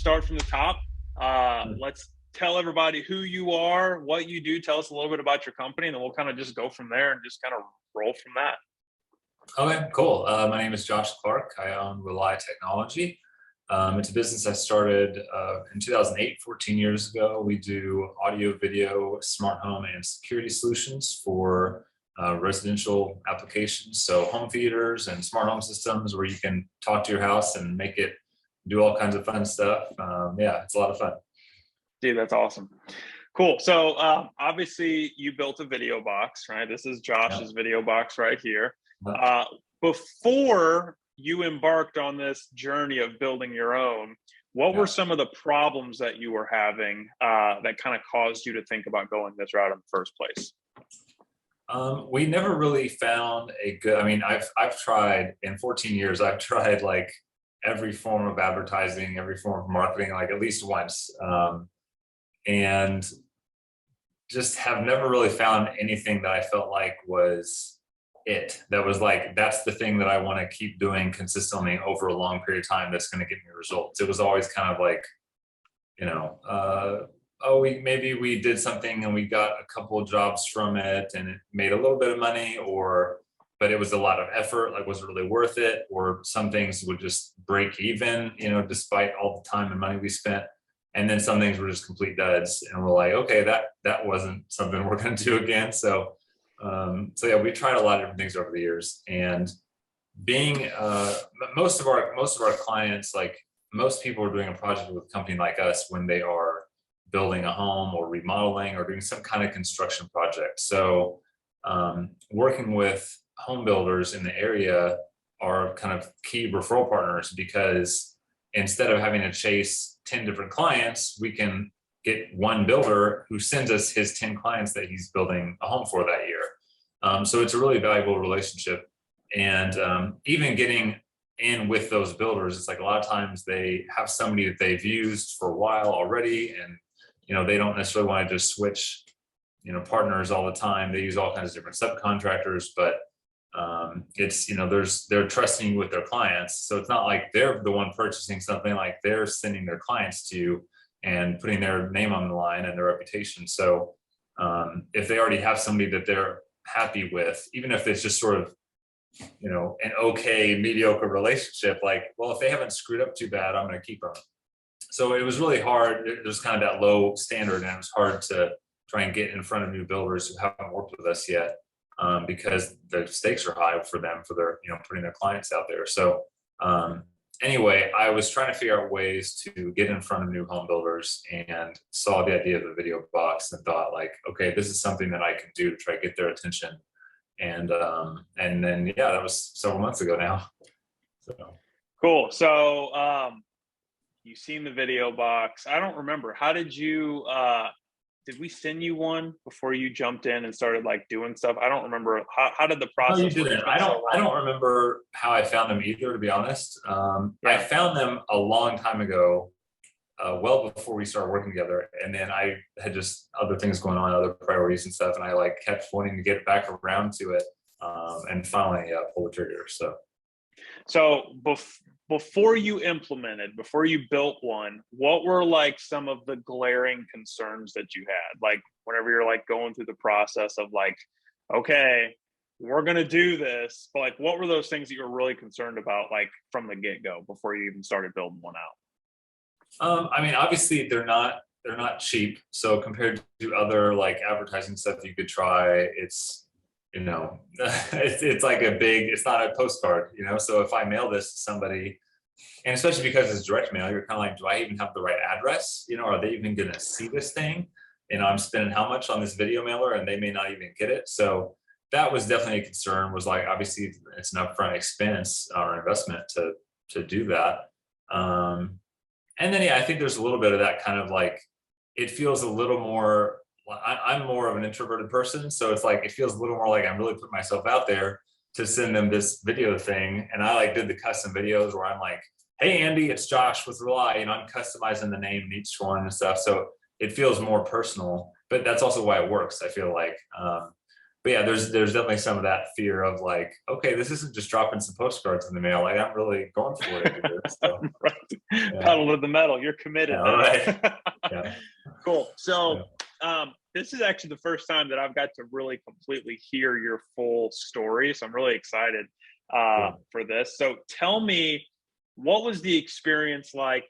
start from the top. Let's tell everybody who you are, what you do. Tell us a little bit about your company, and then we'll kind of just go from there and just kind of roll from that. Okay, cool. My name is Josh Clark. I own Rely Technology. It's a business I started in 2008, 14 years ago. We do audio, video, smart home, and security solutions for residential applications. So home theaters and smart home systems where you can talk to your house and make it do all kinds of fun stuff. Yeah, it's a lot of fun. Dude, that's awesome. Cool. So obviously you built a video box, right? This is Josh's video box right here. Before you embarked on this journey of building your own, what were some of the problems that you were having that kind of caused you to think about going this route in the first place? We never really found a good, I mean, I've tried in 14 years, I've tried like every form of advertising, every form of marketing, like at least once. And just have never really found anything that I felt like was that was like, that's the thing that I want to keep doing consistently over a long period of time that's going to get me results. It was always kind of like, you know, maybe we did something and we got a couple of jobs from it and it made a little bit of money, but it was a lot of effort, like was it really worth it? Or some things would just break even, you know, despite all the time and money we spent. And then some things were just complete duds and we're like, okay, that wasn't something we're going to do again. So yeah, we tried a lot of different things over the years, and being most of our clients, like most people are doing a project with a company like us when they are building a home or remodeling or doing some kind of construction project. So working with home builders in the area are kind of key referral partners, because instead of having to chase 10 different clients, we can get one builder who sends us his 10 clients that he's building a home for that year. So it's a really valuable relationship. And even getting in with those builders, it's like a lot of times they have somebody that they've used for a while already, and you know, they don't necessarily want to just switch, you know, partners all the time. They use all kinds of different subcontractors, but it's, you know, they're trusting you with their clients. So it's not like they're the one purchasing something, like they're sending their clients to you and putting their name on the line and their reputation. So if they already have somebody that they're happy with, even if it's just sort of, you know, an okay, mediocre relationship, like, well, if they haven't screwed up too bad, I'm going to keep them. So it was really hard. There's kind of that low standard, and it was hard to try and get in front of new builders who haven't worked with us yet, because the stakes are high for them, for their, you know, putting their clients out there. So anyway, I was trying to figure out ways to get in front of new home builders, and saw the idea of the video box and thought like, okay, this is something that I can do to try to get their attention. And then, yeah, that was several months ago now. So. Cool. So you've seen the video box. I don't remember. How did you, did we send you one before you jumped in and started like doing stuff? I don't remember. How did the process work? You didn't. I don't remember how I found them either, to be honest. I found them a long time ago, well before we started working together. And then I had just other things going on, other priorities and stuff. And I like kept wanting to get back around to it. And finally pulled the trigger. So before you implemented, before you built one, what were like some of the glaring concerns that you had? Like whenever you're like going through the process of like, okay, we're going to do this, but like, what were those things that you were really concerned about, like from the get-go before you even started building one out? I mean, obviously they're not cheap. So compared to other like advertising stuff you could try, it's, you know, it's like it's not a postcard, you know? So if I mail this to somebody, and especially because it's direct mail, you're kind of like, do I even have the right address? You know, are they even going to see this thing? You know, I'm spending how much on this video mailer and they may not even get it. So that was definitely a concern, was like, obviously it's an upfront expense or investment to do that. And then, yeah, I think there's a little bit of that kind of like, it feels a little more, I'm more of an introverted person. So it's like, it feels a little more like I'm really putting myself out there to send them this video thing. And I like did the custom videos where I'm like, hey, Andy, it's Josh with Rely. You know, I'm customizing the name in each one and stuff. So it feels more personal, but that's also why it works. I feel like, but yeah, there's definitely some of that fear of like, okay, this isn't just dropping some postcards in the mail. Like I'm really going for it here. So Right. yeah, Pedal to the metal. You're committed yeah, all now. right. Yeah. Cool. So Yeah. this is actually the first time that I've got to really completely hear your full story. So I'm really excited Cool. for this. So tell me, what was the experience like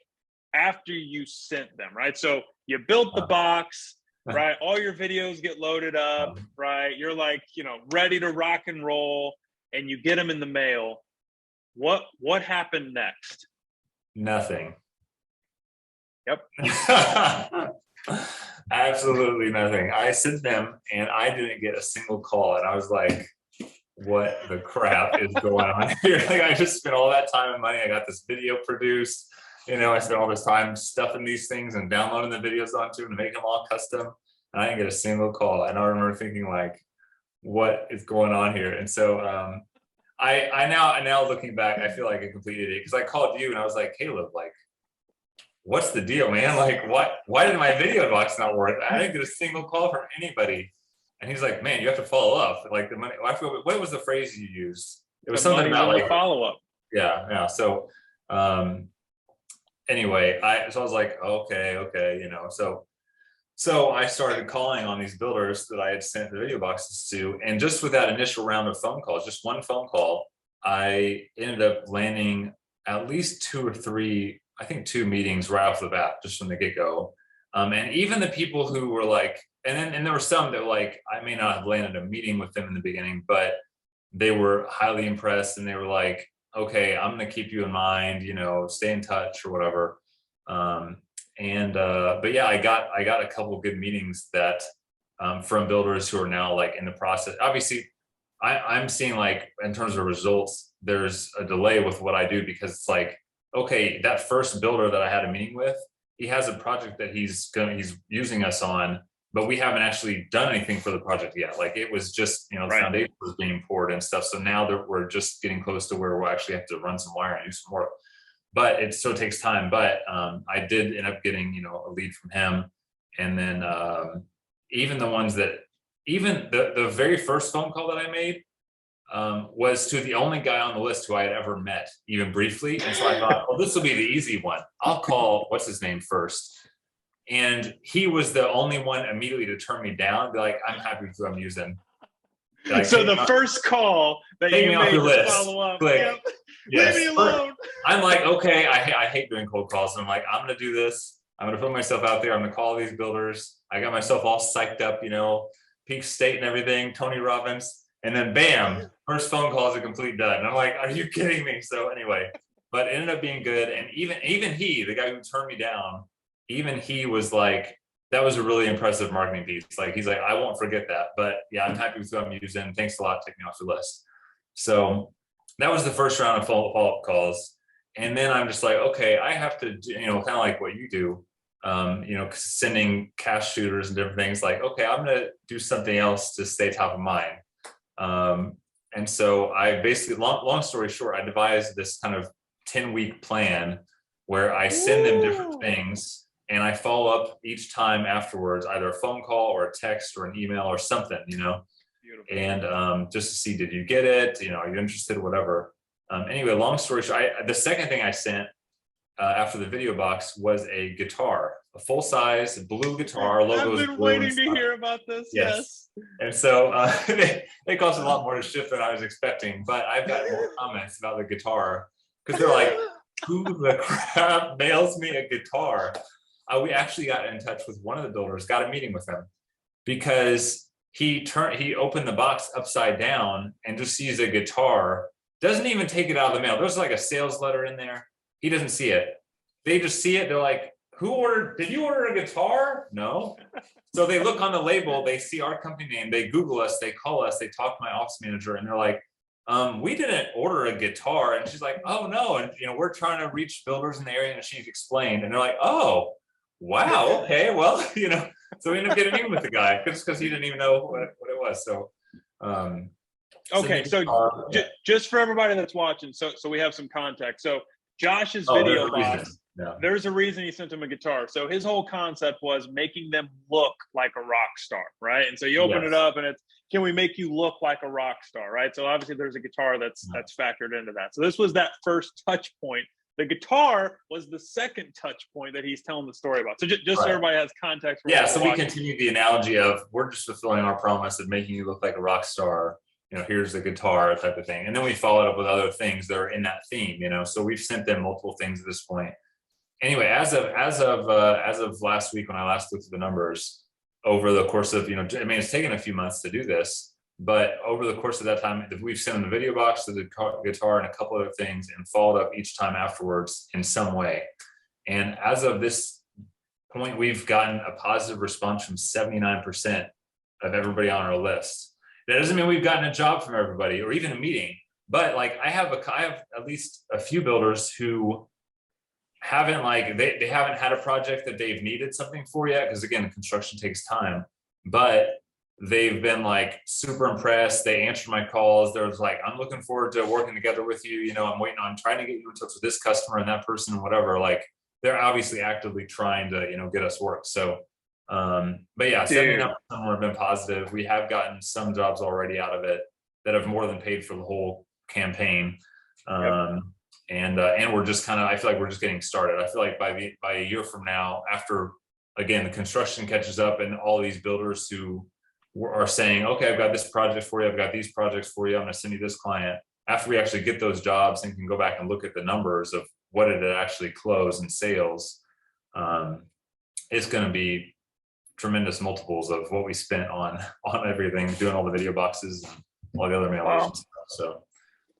after you sent them, right? So you built the box, right? All your videos get loaded up, right? You're like, ready to rock and roll, and you get them in the mail. What happened next? Nothing. Yep. Absolutely nothing. I sent them and I didn't get a single call. And I was like, what the crap is going on here? Like I just spent all that time and money. I got this video produced. I spent all this time stuffing these things and downloading the videos onto them to make them all custom. And I didn't get a single call. And I remember thinking like, what is going on here? And so I now looking back, I feel like a complete idiot because I called you and I was like, Caleb, like, what's the deal, man? Like, why did my video box not work? I didn't get a single call from anybody. And he's like, man, you have to follow up. Like the money, what was the phrase you used? It was something about like follow up. Yeah. So anyway, so I was like, okay, so I started calling on these builders that I had sent the video boxes to. And just with that initial round of phone calls, just one phone call, I ended up landing at least 2 or 3, I think 2 meetings right off the bat, just from the get-go. And even the people who were like, and there were some that like, I may not have landed a meeting with them in the beginning, but they were highly impressed and they were like, okay, I'm going to keep you in mind, stay in touch or whatever. But yeah, I got a couple of good meetings that from builders who are now like in the process. Obviously, I'm seeing like in terms of results, there's a delay with what I do because it's like, okay, that first builder that I had a meeting with, he has a project that he's using us on, but we haven't actually done anything for the project yet. Like it was just, the foundation was being poured and stuff. So now that we're just getting close to where we'll actually have to run some wire and do some work. But it still takes time. But I did end up getting, a lead from him. And then even the ones that, even the very first phone call that I made was to the only guy on the list who I had ever met, even briefly. And so I thought, well, this will be the easy one. I'll call, what's his name first? And he was the only one immediately to turn me down, be like, I'm happy with who I'm using. So the first call that you made to follow up, yes. Leave me alone. I'm like, okay, I hate doing cold calls. And I'm like, I'm going to do this. I'm going to put myself out there. I'm going to call these builders. I got myself all psyched up, Peak State and everything, Tony Robbins. And then bam, first phone call is a complete dud. And I'm like, are you kidding me? So anyway, but it ended up being good. And even he, the guy who turned me down, even he was like, that was a really impressive marketing piece. Like, he's like, I won't forget that, but yeah, I'm happy with who I'm using. Thanks a lot. Take me off your list. So that was the first round of follow-up calls. And then I'm just like, okay, I have to do, kind of like what you do, sending cash shooters and different things. Like, okay, I'm going to do something else to stay top of mind. And so I basically, long story short, I devised this kind of 10-week plan where I send them different things and I follow up each time afterwards, either a phone call or a text or an email or something, Beautiful. And just to see, did you get it? Are you interested? Whatever. Anyway, long story short, the second thing I sent after the video box was a guitar, a full-size blue guitar. Logo. I've been waiting to hear about this. Yes. And so they cost a lot more to ship than I was expecting, but I've got more comments about the guitar because they're like, who the crap mails me a guitar? We actually got in touch with one of the builders, got a meeting with him because he opened the box upside down and just sees a guitar, doesn't even take it out of the mail. There's like a sales letter in there. He doesn't see it. They just see it. They're like, did you order a guitar? No. So they look on the label, they see our company name, they Google us, they call us, they talk to my office manager and they're like, we didn't order a guitar. And she's like, oh no. And we're trying to reach builders in the area. And she's explained and they're like, oh, wow. Okay. Well, so we ended up getting in with the guy because he didn't even know what it was. So, okay. So just for everybody that's watching, so we have some context. So Josh's video box, there's a reason he sent him a guitar. So his whole concept was making them look like a rock star, right? And so you open it up and it's can we make you look like a rock star, right? So obviously there's a guitar that's factored into that. So this was that first touch point. The guitar was the second touch point that he's telling the story about. So just so everybody has context. Yeah, so we continue the analogy of we're just fulfilling our promise of making you look like a rock star. You know, here's the guitar type of thing. And then we followed up with other things that are in that theme, you know. So we've sent them multiple things at this point. Anyway, as of last week when I last looked at the numbers, over the course of, you know, I mean, it's taken a few months to do this, but over the course of that time, we've sent them the video box, the guitar, and a couple other things, and followed up each time afterwards in some way. And as of this point, we've gotten a positive response from 79% of everybody on our list. That doesn't mean we've gotten a job from everybody or even a meeting, but like I have at least a few builders who haven't they haven't had a project that they've needed something for yet, because again, construction takes time, but they've been like super impressed. They answered my calls. They're like, I'm looking forward to working together with you. You know, I'm waiting on trying to get you in touch with this customer and that person and whatever. Like they're obviously actively trying to, you know, get us work. So but yeah, 79% have been positive. We have gotten some jobs already out of it that have more than paid for the whole campaign. And we're just kind of, I feel like we're just getting started. I feel like by a year from now, after again the construction catches up and all these builders who are saying, okay, I've got this project for you, I've got these projects for you, I'm gonna send you this client. After we actually get those jobs and can go back and look at the numbers of what did it actually close in sales, it's going to be tremendous multiples of what we spent on everything, doing all the video boxes and all the other mailers and stuff. So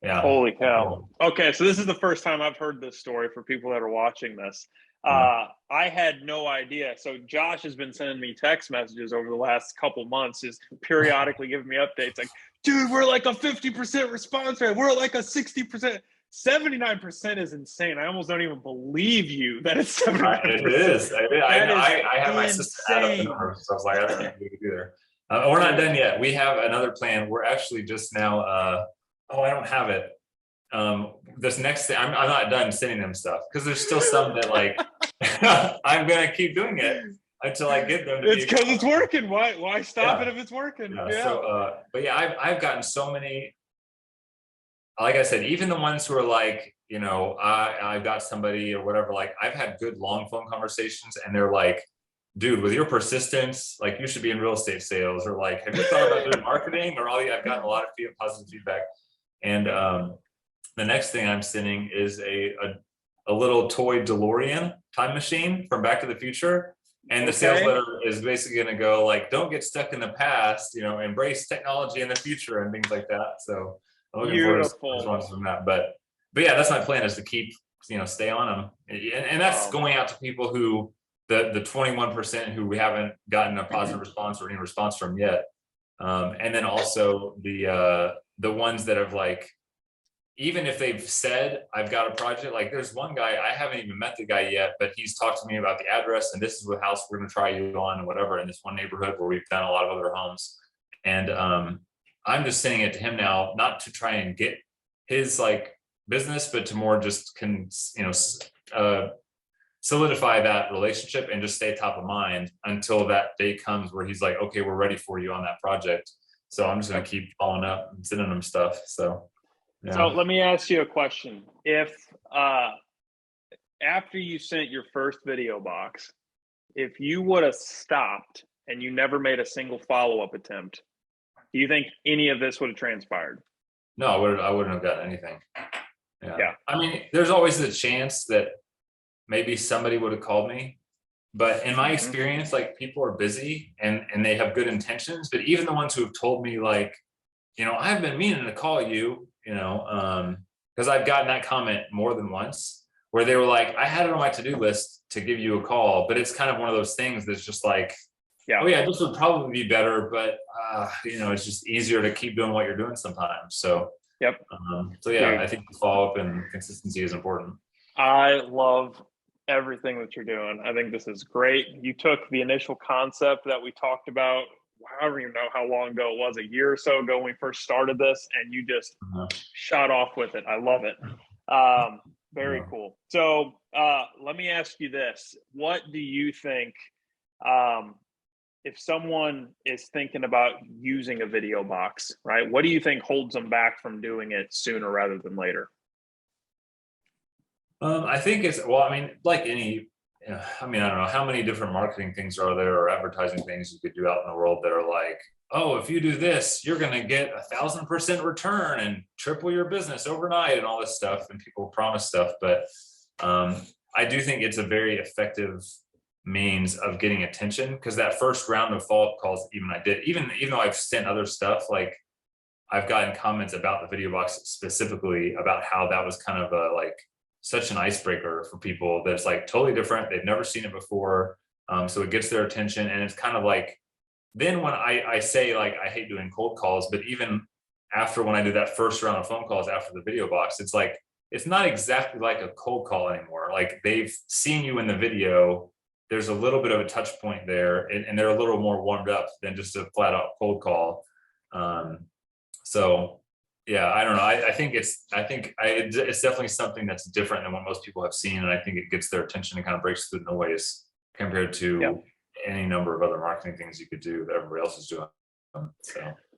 yeah. Holy cow. Okay, so this is the first time I've heard this story for people that are watching this. I had no idea. So Josh has been sending me text messages over the last couple months, just periodically giving me updates like, dude, we're like a 50% response rate. We're like a 60%. 79% is insane. I almost don't even believe you that it's 79%. It is. I have my sister add up the numbers. So I was like, I don't think we could do there. We're not done yet. We have another plan. We're actually just now, I don't have it. This next thing, I'm not done sending them stuff because there's still some that like, I'm going to keep doing it until I get them. It's because it's working. Why stop it if it's working? Yeah. So, but yeah, I've gotten so many. Like I said, even the ones who are like, you know, I've got somebody or whatever, like I've had good long phone conversations and they're like, dude, with your persistence, like you should be in real estate sales, or like, have you thought about doing marketing or all? I've gotten a lot of positive feedback. And the next thing I'm sending is a little toy DeLorean time machine from Back to the Future. And the sales letter is basically going to go like, don't get stuck in the past, you know, embrace technology in the future and things like that. So I'm looking forward to responses from that. But yeah, that's my plan, is to keep, you know, stay on them. And that's going out to people who, the 21% who we haven't gotten a positive response or any response from yet. And then also the ones that have like, even if they've said, I've got a project, like there's one guy, I haven't even met the guy yet, but he's talked to me about the address and this is the house we're going to try you on and whatever, in this one neighborhood where we've done a lot of other homes. And I'm just saying it to him now, not to try and get his like business, but to more just solidify that relationship and just stay top of mind until that day comes where he's like, okay, we're ready for you on that project. So I'm just going to keep following up and sending him stuff. So, yeah. So let me ask you a question. If after you sent your first video box, if you would have stopped and you never made a single follow-up attempt, do you think any of this would have transpired? No, I wouldn't have gotten anything. Yeah. I mean, there's always the chance that maybe somebody would have called me, but in my experience, like people are busy and they have good intentions, but even the ones who have told me like, you know, I've been meaning to call you, you know, because I've gotten that comment more than once where they were like, I had it on my to-do list to give you a call, but it's kind of one of those things that's just like, oh yeah, this would probably be better, but you know, it's just easier to keep doing what you're doing sometimes. So so yeah, I think the follow-up and consistency is important. I love everything that you're doing. I think this is great. You took the initial concept that we talked about, I don't even know how long ago it was, a year or so ago when we first started this, and you just shot off with it. I love it. Very cool. So let me ask you this. What do you think if someone is thinking about using a video box, right? What do you think holds them back from doing it sooner rather than later? I think it's, well, I mean, like any, I mean, I don't know how many different marketing things are there or advertising things you could do out in the world that are like, oh, if you do this, you're going to get 1,000% return and triple your business overnight and all this stuff. And people promise stuff. But I do think it's a very effective means of getting attention, because that first round of follow-up calls, even though I've sent other stuff, like I've gotten comments about the video box specifically about how that was kind of a like such an icebreaker for people that's like totally different. They've never seen it before. So it gets their attention, and it's kind of like, then when I say like, I hate doing cold calls, but even after when I do that first round of phone calls after the video box, it's like, it's not exactly like a cold call anymore. Like they've seen you in the video. There's a little bit of a touch point there, and they're a little more warmed up than just a flat out cold call. So yeah, I don't know. I think it's definitely something that's different than what most people have seen. And I think it gets their attention and kind of breaks through the noise compared to any number of other marketing things you could do that everybody else is doing.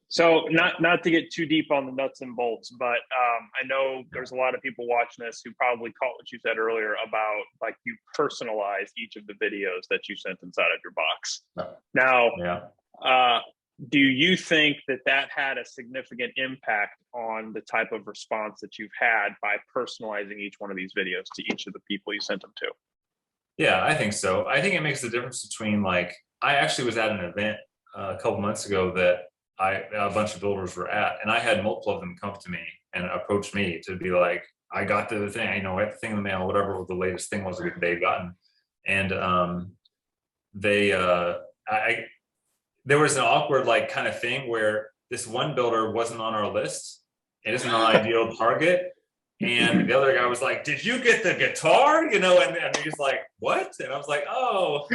So not to get too deep on the nuts and bolts, but I know there's a lot of people watching this who probably caught what you said earlier about like you personalize each of the videos that you sent inside of your box. Now, do you think that had a significant impact on the type of response that you've had by personalizing each one of these videos to each of the people you sent them to? Yeah, I think so. I think it makes the difference between, like, I actually was at an event a couple months ago that a bunch of builders were at, and I had multiple of them come to me and approach me to be like, I got the thing, I got the thing in the mail, whatever the latest thing was that they'd gotten. And there was an awkward like kind of thing where this one builder wasn't on our list. It isn't our ideal target. And the other guy was like, did you get the guitar? And he's like, what? And I was like, oh,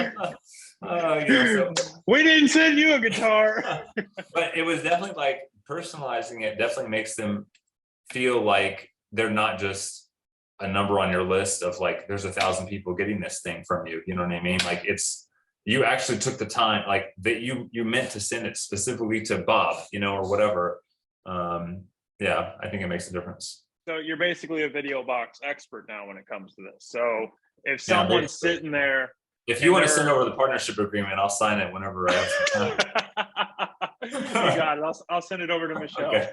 so. We didn't send you a guitar. But it was definitely like personalizing it definitely makes them feel like they're not just a number on your list of like, there's 1,000 people getting this thing from you. You know what I mean? Like you actually took the time, like that you meant to send it specifically to Bob, or whatever. Yeah, I think it makes a difference. So you're basically a video box expert now when it comes to this. So if someone's sitting there, if you want to send over the partnership agreement, I'll sign it whenever I have some time. You got it. I'll send it over to Michelle. Okay.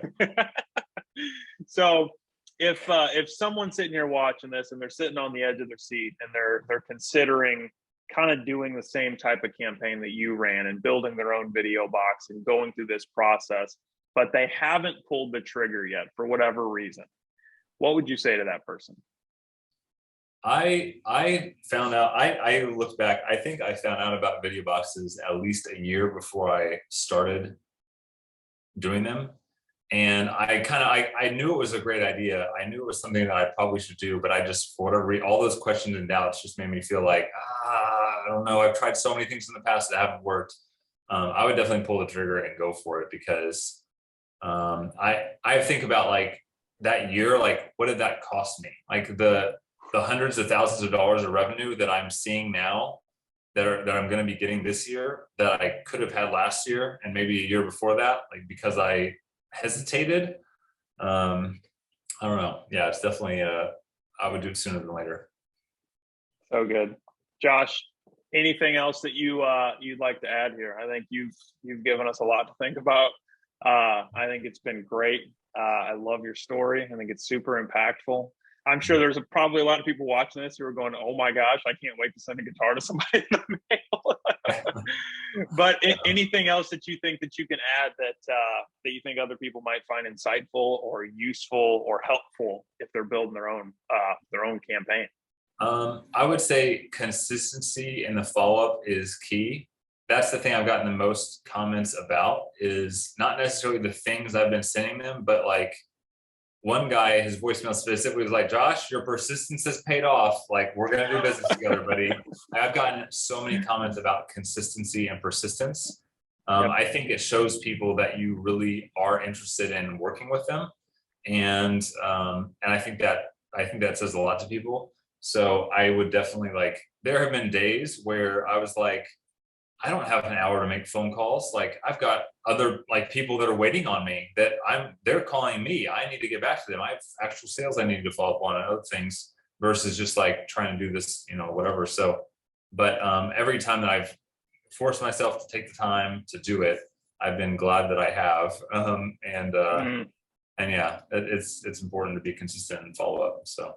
So if someone's sitting here watching this and they're sitting on the edge of their seat and they're considering kind of doing the same type of campaign that you ran and building their own video box and going through this process, but they haven't pulled the trigger yet for whatever reason, what would you say to that person? I found out, I looked back, I think I found out about video boxes at least a year before I started doing them. And I knew it was a great idea. I knew it was something that I probably should do, but I just, for whatever reason, all those questions and doubts just made me feel like, I don't know. I've tried so many things in the past that haven't worked. I would definitely pull the trigger and go for it, because I think about like that year, like what did that cost me? Like the hundreds of thousands of dollars of revenue that I'm seeing now that I'm going to be getting this year that I could have had last year and maybe a year before that, like because I hesitated. I don't know. Yeah, it's definitely I would do it sooner than later. So good. Josh, anything else that you'd like to add here? I think you've given us a lot to think about. I think it's been great. I love your story. I think it's super impactful. I'm sure there's probably a lot of people watching this who are going, oh my gosh, I can't wait to send a guitar to somebody in the mail. But anything else that you think that you can add that you think other people might find insightful or useful or helpful if they're building their own campaign? I would say consistency in the follow-up is key. That's the thing I've gotten the most comments about, is not necessarily the things I've been sending them, but like one guy, his voicemail specifically was like, Josh, your persistence has paid off. Like, we're going to do business together, buddy. I've gotten so many comments about consistency and persistence. I think it shows people that you really are interested in working with them. And I think that says a lot to people. So I would definitely, like, there have been days where I was like, I don't have an hour to make phone calls. Like I've got other like people that are waiting on me that they're calling me. I need to get back to them. I have actual sales I need to follow up on and other things versus just like trying to do this, whatever. So, but every time that I've forced myself to take the time to do it, I've been glad that I have. Mhm. And yeah, it's important to be consistent and follow up. So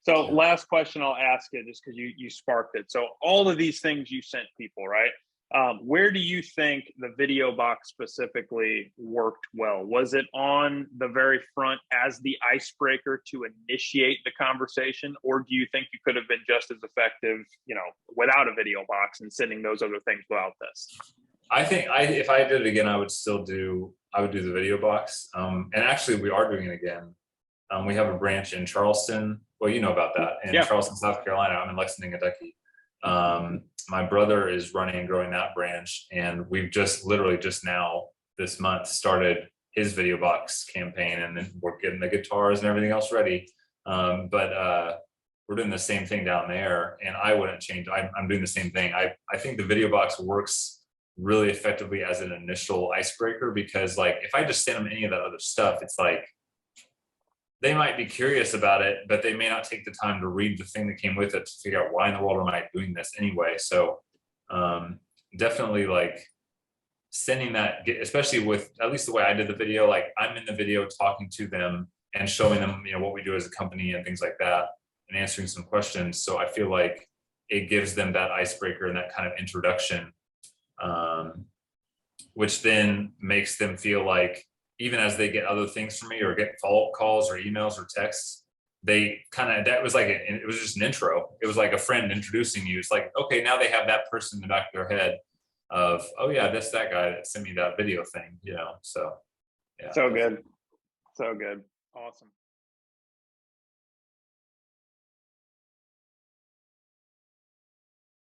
So yeah. last question I'll ask it just because you sparked it. So all of these things you sent people, right? Where do you think the video box specifically worked well? Was it on the very front as the icebreaker to initiate the conversation, or do you think you could have been just as effective, without a video box and sending those other things without this? I think if I did it again, I would do the video box. And actually we are doing it again. We have a branch in Charleston. Well, you know about that. In Yeah. Charleston, South Carolina. I'm in Lexington, Kentucky. My brother is running and growing that branch, and we've literally just now this month started his video box campaign, and then we're getting the guitars and everything else ready. But we're doing the same thing down there, and I wouldn't change. I'm doing the same thing. I think the video box works really effectively as an initial icebreaker because, like, if I just send them any of that other stuff, it's like they might be curious about it, but they may not take the time to read the thing that came with it to figure out why in the world am I doing this anyway. So definitely like sending that, especially with at least the way I did the video, like I'm in the video talking to them and showing them, what we do as a company and things like that and answering some questions. So I feel like it gives them that icebreaker and that kind of introduction, which then makes them feel like, even as they get other things from me or get follow-up calls or emails or texts, that was like, it was just an intro. It was like a friend introducing you. It's like, okay, now they have that person in the back of their head of, oh yeah, that's that guy that sent me that video thing, so yeah. So good. So good. Awesome.